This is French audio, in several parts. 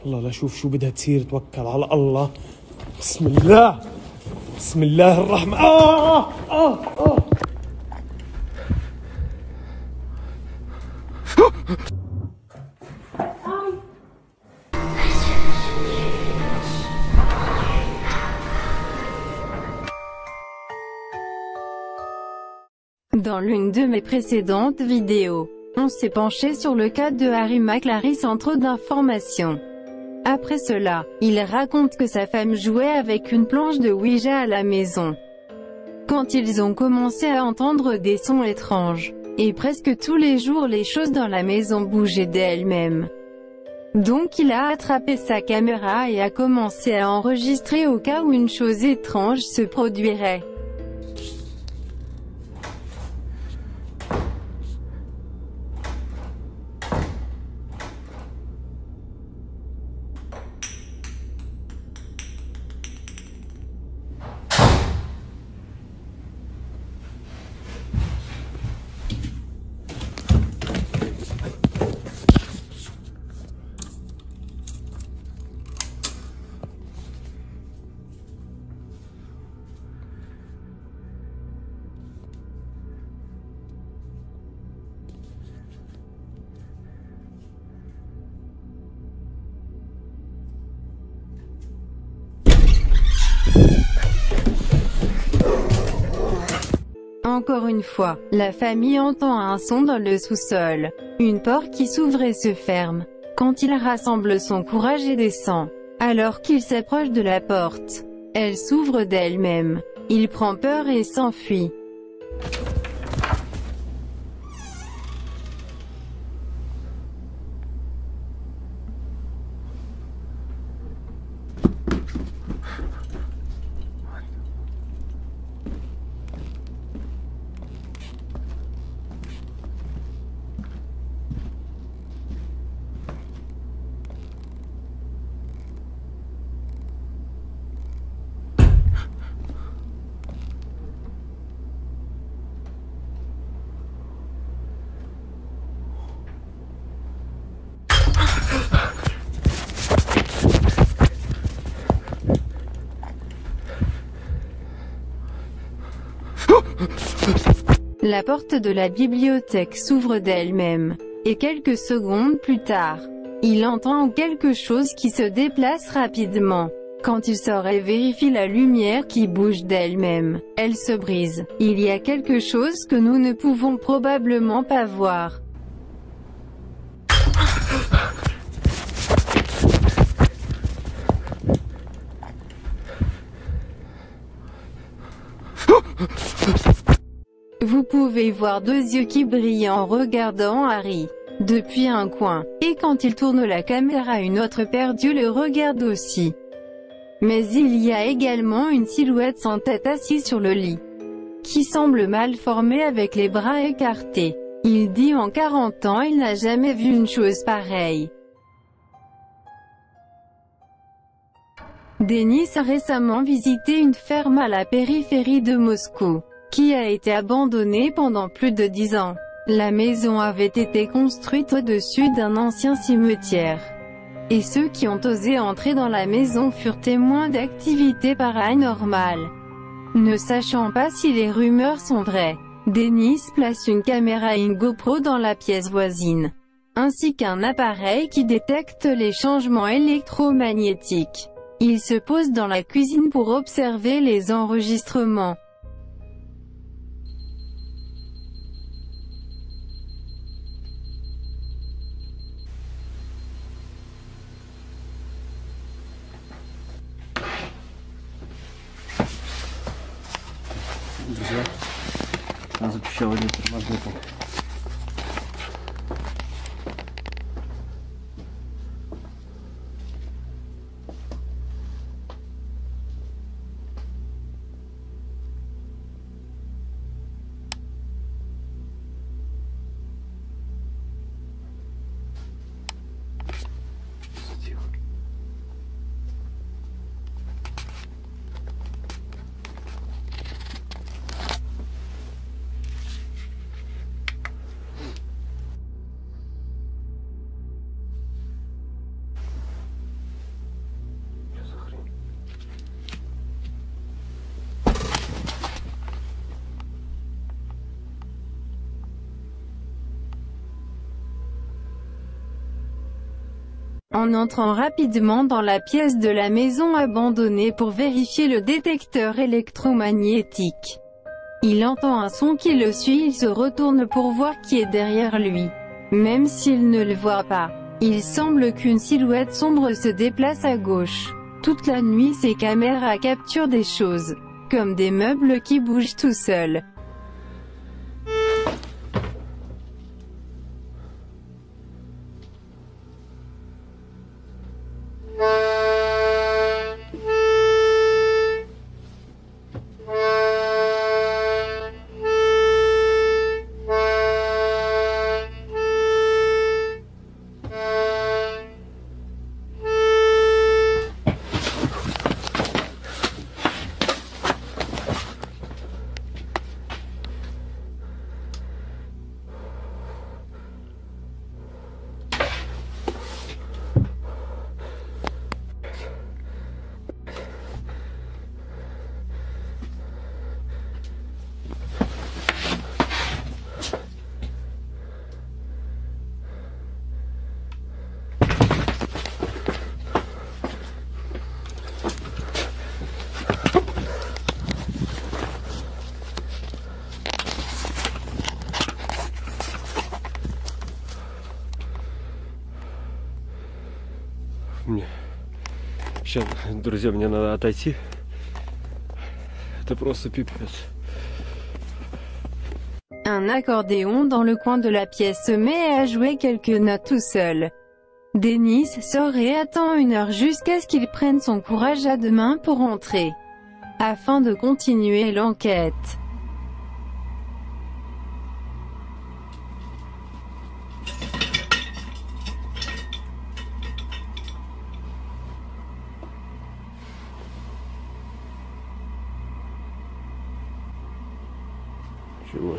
الله لا شوف شو بدها تصير. توكل على الله. بسم الله. بسم الله الرحمن. Dans l'une de mes précédentes vidéos, on s'est penché sur le cas de Harry McClary sans trop d'informations. Après cela, il raconte que sa femme jouait avec une planche de Ouija à la maison. Quand ils ont commencé à entendre des sons étranges, et presque tous les jours les choses dans la maison bougeaient d'elles-mêmes. Donc il a attrapé sa caméra et a commencé à enregistrer au cas où une chose étrange se produirait. Encore une fois, la famille entend un son dans le sous-sol. Une porte qui s'ouvre et se ferme. Quand il rassemble son courage et descend, alors qu'il s'approche de la porte, elle s'ouvre d'elle-même. Il prend peur et s'enfuit. La porte de la bibliothèque s'ouvre d'elle-même. Et quelques secondes plus tard, il entend quelque chose qui se déplace rapidement. Quand il sort et vérifie la lumière qui bouge d'elle-même, elle se brise. Il y a quelque chose que nous ne pouvons probablement pas voir. Vous pouvez voir deux yeux qui brillent en regardant Harry depuis un coin, et quand il tourne la caméra, une autre paire d'yeux le regarde aussi. Mais il y a également une silhouette sans tête assise sur le lit, qui semble mal formée avec les bras écartés. Il dit en 40 ans il n'a jamais vu une chose pareille. Denis a récemment visité une ferme à la périphérie de Moscou, qui a été abandonnée pendant plus de 10 ans. La maison avait été construite au-dessus d'un ancien cimetière. Et ceux qui ont osé entrer dans la maison furent témoins d'activités paranormales. Ne sachant pas si les rumeurs sont vraies, Denis place une caméra et une GoPro dans la pièce voisine, ainsi qu'un appareil qui détecte les changements électromagnétiques. Il se pose dans la cuisine pour observer les enregistrements. Друзья, она запищала электромагнитом. En entrant rapidement dans la pièce de la maison abandonnée pour vérifier le détecteur électromagnétique, il entend un son qui le suit, il se retourne pour voir qui est derrière lui. Même s'il ne le voit pas, il semble qu'une silhouette sombre se déplace à gauche. Toute la nuit, ses caméras capturent des choses, comme des meubles qui bougent tout seuls. Сейчас, друзья, мне надо отойти. Это просто пипец. Un accordéon dans le coin de la pièce se met à jouer quelques notes tout seul. Dennis sort et attend 1 heure jusqu'à ce qu'il prenne son courage à deux mains pour entrer, afin de continuer l'enquête. Чего?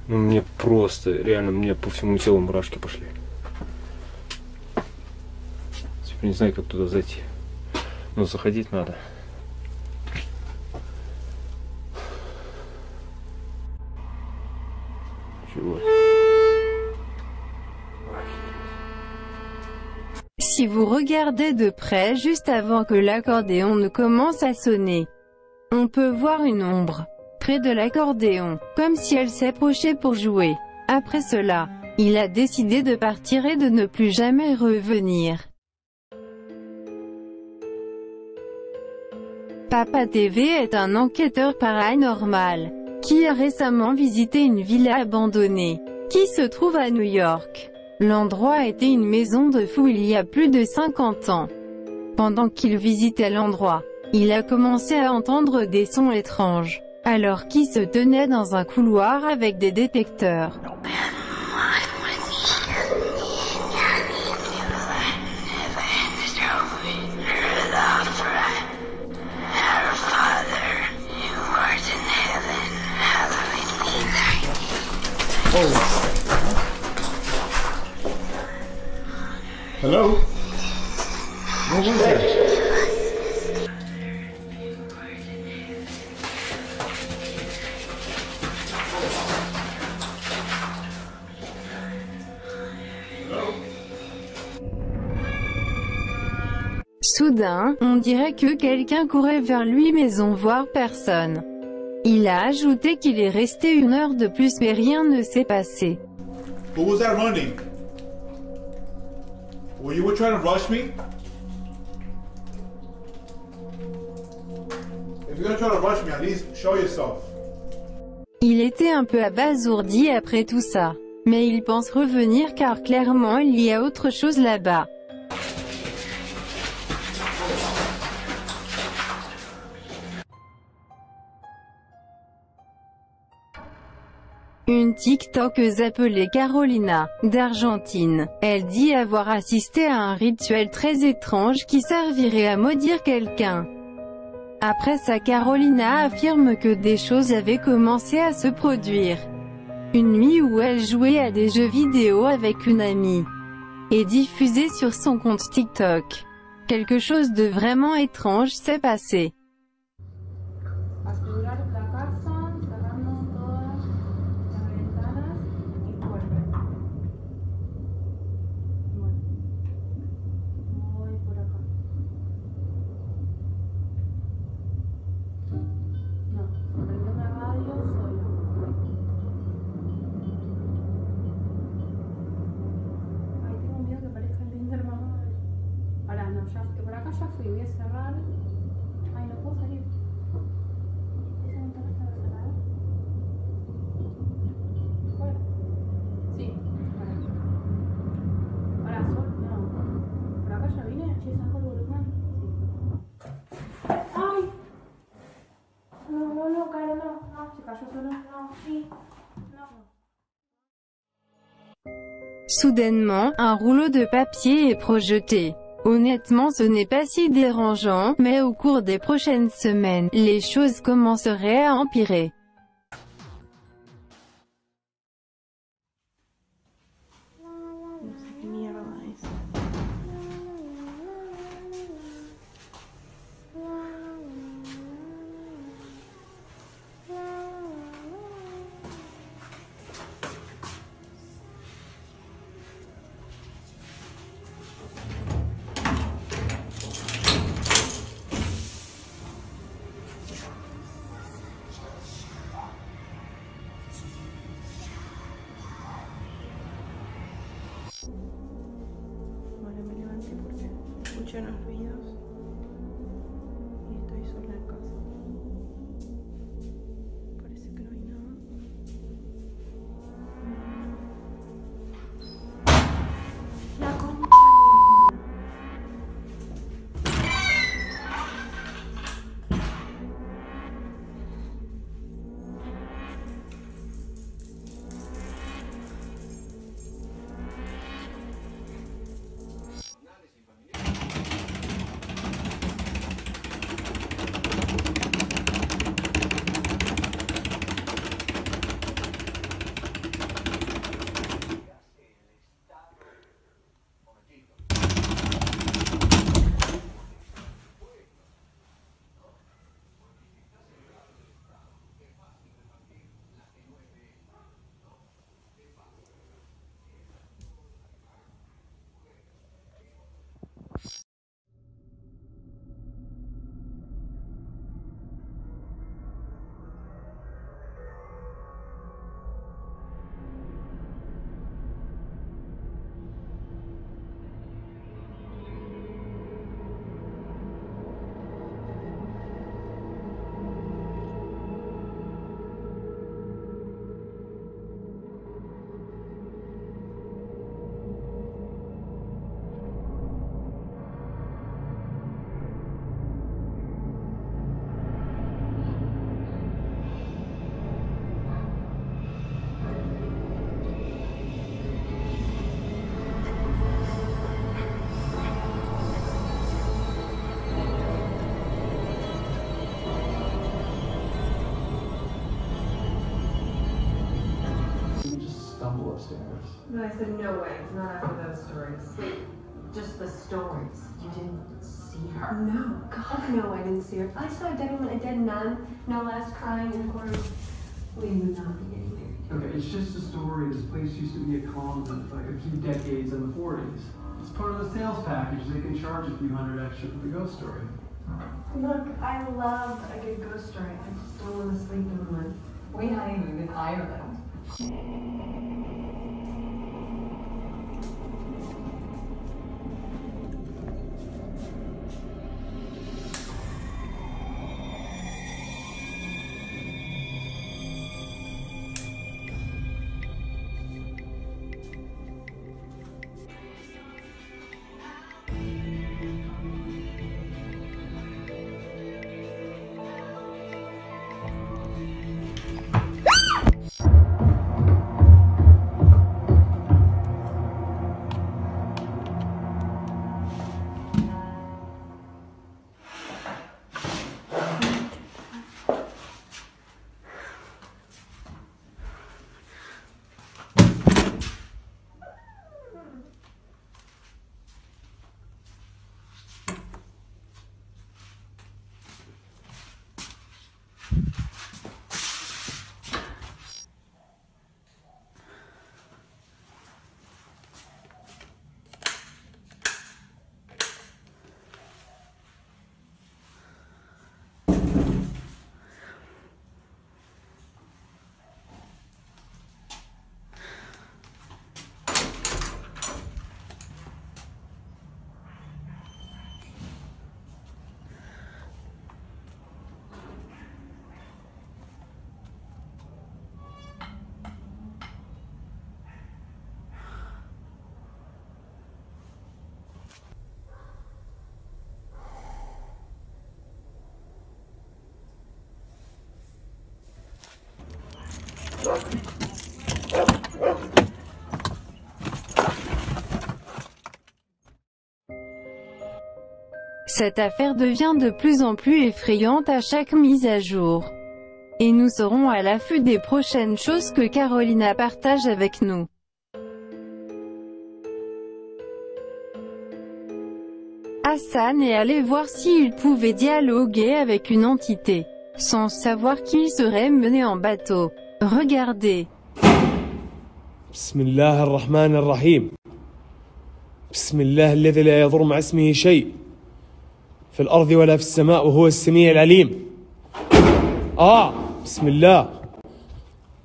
Ну, мне просто, реально, мне по всему телу мурашки пошли. Теперь не знаю, как туда зайти. Но заходить надо. Чего? Si vous regardez de près juste avant que l'accordéon ne commence à sonner, on peut voir une ombre près de l'accordéon, comme si elle s'approchait pour jouer. Après cela, il a décidé de partir et de ne plus jamais revenir. Papa TV est un enquêteur paranormal, qui a récemment visité une villa abandonnée, qui se trouve à New York. L'endroit était une maison de fous il y a plus de 50 ans. Pendant qu'il visitait l'endroit, il a commencé à entendre des sons étranges, alors qu'il se tenait dans un couloir avec des détecteurs. Hello? What was that? Soudain, on dirait que quelqu'un courait vers lui mais on voit personne. Il a ajouté qu'il est resté 1 heure de plus mais rien ne s'est passé. Who was that running? Were you trying to rush me? If you're gonna try to rush me, at least show yourself. Il était un peu abasourdi après tout ça. Mais il pense revenir car clairement il y a autre chose là-bas. Une TikTokeuse appelée Carolina, d'Argentine. Elle dit avoir assisté à un rituel très étrange qui servirait à maudire quelqu'un. Après ça, Carolina affirme que des choses avaient commencé à se produire. Une nuit où elle jouait à des jeux vidéo avec une amie. Et diffusée sur son compte TikTok. Quelque chose de vraiment étrange s'est passé. Asegurar la casa, cerrando todas las ventanas y puertas. Bueno, voy por acá. No, prende una radio sola. Ay, tengo miedo que parezca el Linderman mamá. Ahora no, ya por acá ya fui, voy a cerrar. Ay, no puedo salir. ¿Esa ventana estaba cerrada? Bueno. Sí, ahora sol, no. ¿Por acá ya vine? Che, saco el volumen. Sí. ¡Ay! No, Caro, no. Se cayó solo. No, sí. No. Soudainement, un rouleau de papier est projeté. Honnêtement, ce n'est pas si dérangeant, mais au cours des prochaines semaines, les choses commenceraient à empirer. No sé qué mierda es. Vale, me levanté porque escuché unos ruidos y estoy sola en casa. Parece que no hay nada. La concha de mi hermana. stumble upstairs. No, I said no way, not after those stories. Wait, just the stories. You didn't see her? No, God, no, I didn't see her. I saw a dead woman, a dead nun, no last crying in the corner. We would not be getting married. Okay, it's just a story. This place used to be a convent like a few decades in the 40s. It's part of the sales package. They can charge a few hundred extra for the ghost story. Look, I love a good ghost story. I just don't want to sleep in one. We honeymooned in Ireland. Cette affaire devient de plus en plus effrayante à chaque mise à jour. Et nous serons à l'affût des prochaines choses que Carolina partage avec nous. Hassan est allé voir s'il pouvait dialoguer avec une entité, sans savoir qu'il serait mené en bateau. Regardez. بسم الله الرحمن الرحيم. بسم الله الذي لا يضر مع اسمه شيء في الأرض ولا في السماء وهو السميع العليم. بسم الله.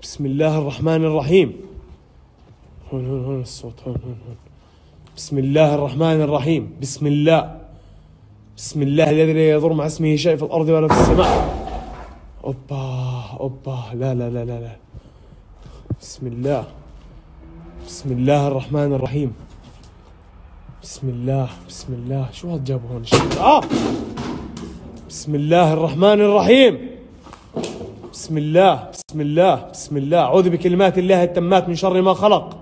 بسم الله الرحمن الرحيم. هون الصوت هون. بسم الله الرحمن الرحيم. بسم الله. بسم الله الذي لا يضر مع اسمه شيء في الأرض ولا في السماء. أوبا لا. بسم الله. بسم الله الرحمن الرحيم. بسم الله شو هاد جابوا هون بسم الله الرحمن الرحيم. بسم الله أعوذ بكلمات الله التامات من شر ما خلق.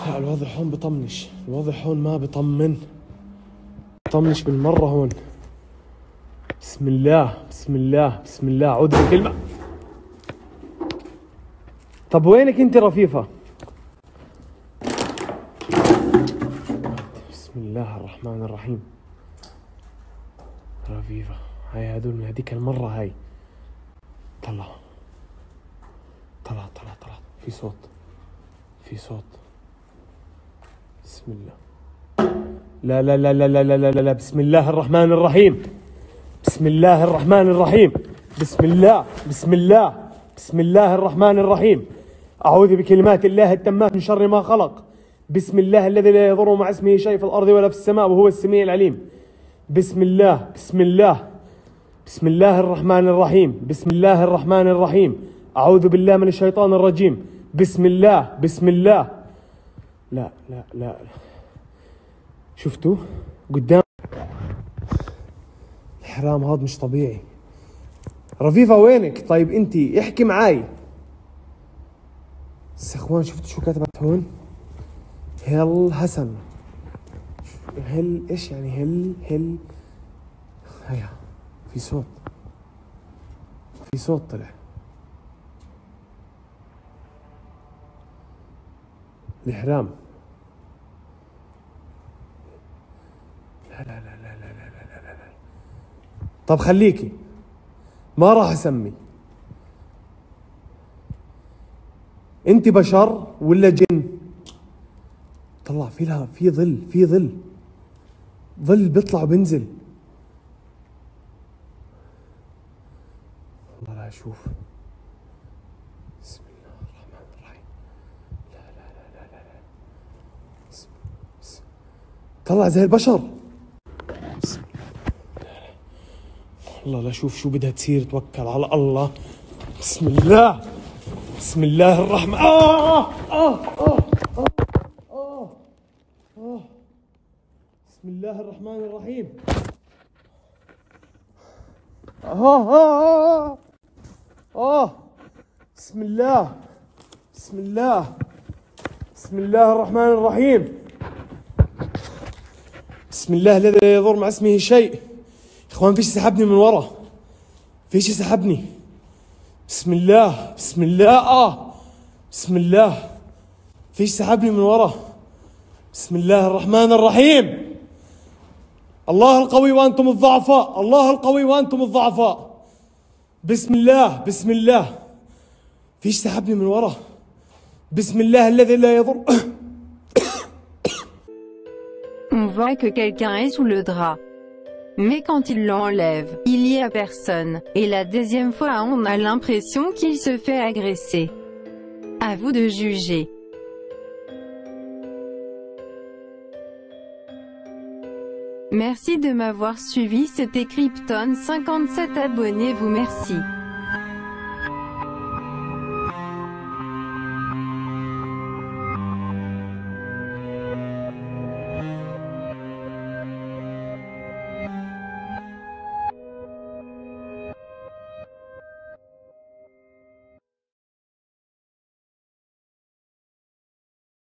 لا الوضع هون بطمنش، الوضع هون ما بطمنش بالمرة هون. بسم الله أعوذ بكلمة. طب وينك انت رفيفة؟ بسم الله الرحمن الرحيم. رفيفة هاي هدول من هديك المرة هاي. طلع في صوت. بسم الله. لا بسم الله الرحمن الرحيم. بسم الله الرحمن الرحيم. بسم الله الرحمن الرحيم. أعوذ بكلمات الله التامات من شر ما خلق. بسم الله الذي لا يضر مع اسمه شيء في الأرض ولا في السماء وهو السميع العليم. بسم الله الرحمن الرحيم. بسم الله الرحمن الرحيم. أعوذ بالله من الشيطان الرجيم. بسم الله. لا شفتوا قدام الحرام هذا مش طبيعي. رفيفة وينك؟ طيب انتي احكي معاي. بس يا اخوان شفتوا شو كتبت هون؟ هل حسن. هل ايش يعني هل هيا في صوت طلع. الإحرام. لا. طب خليكي ما راح اسمي. انت بشر ولا جن؟ طلع في ظل بيطلع وبنزل. والله لا اشوف. بسم الله الرحمن الرحيم. لا طلع زي البشر. والله لا شوف شو بدها تصير. توكل على الله. بسم الله الرحمن. بسم الله الرحمن الرحيم. بسم الله الرحمن الرحيم. بسم الله الذي لا يضر مع اسمه شيء. اخوان في شي سحبني من ورا. في شي سحبني. بسم الله بسم الله. في شي سحبني من ورا. بسم الله الرحمن الرحيم. الله القوي وانتم الضعفاء. الله القوي وانتم الضعفاء. بسم الله. في شي سحبني من ورا. بسم الله الذي لا يضر. On voit que quelqu'un est sous le drap. Mais quand il l'enlève, il y a personne. Et la deuxième fois on a l'impression qu'il se fait agresser. À vous de juger. Merci de m'avoir suivi, c'était Krypton 57, abonnez-vous, merci.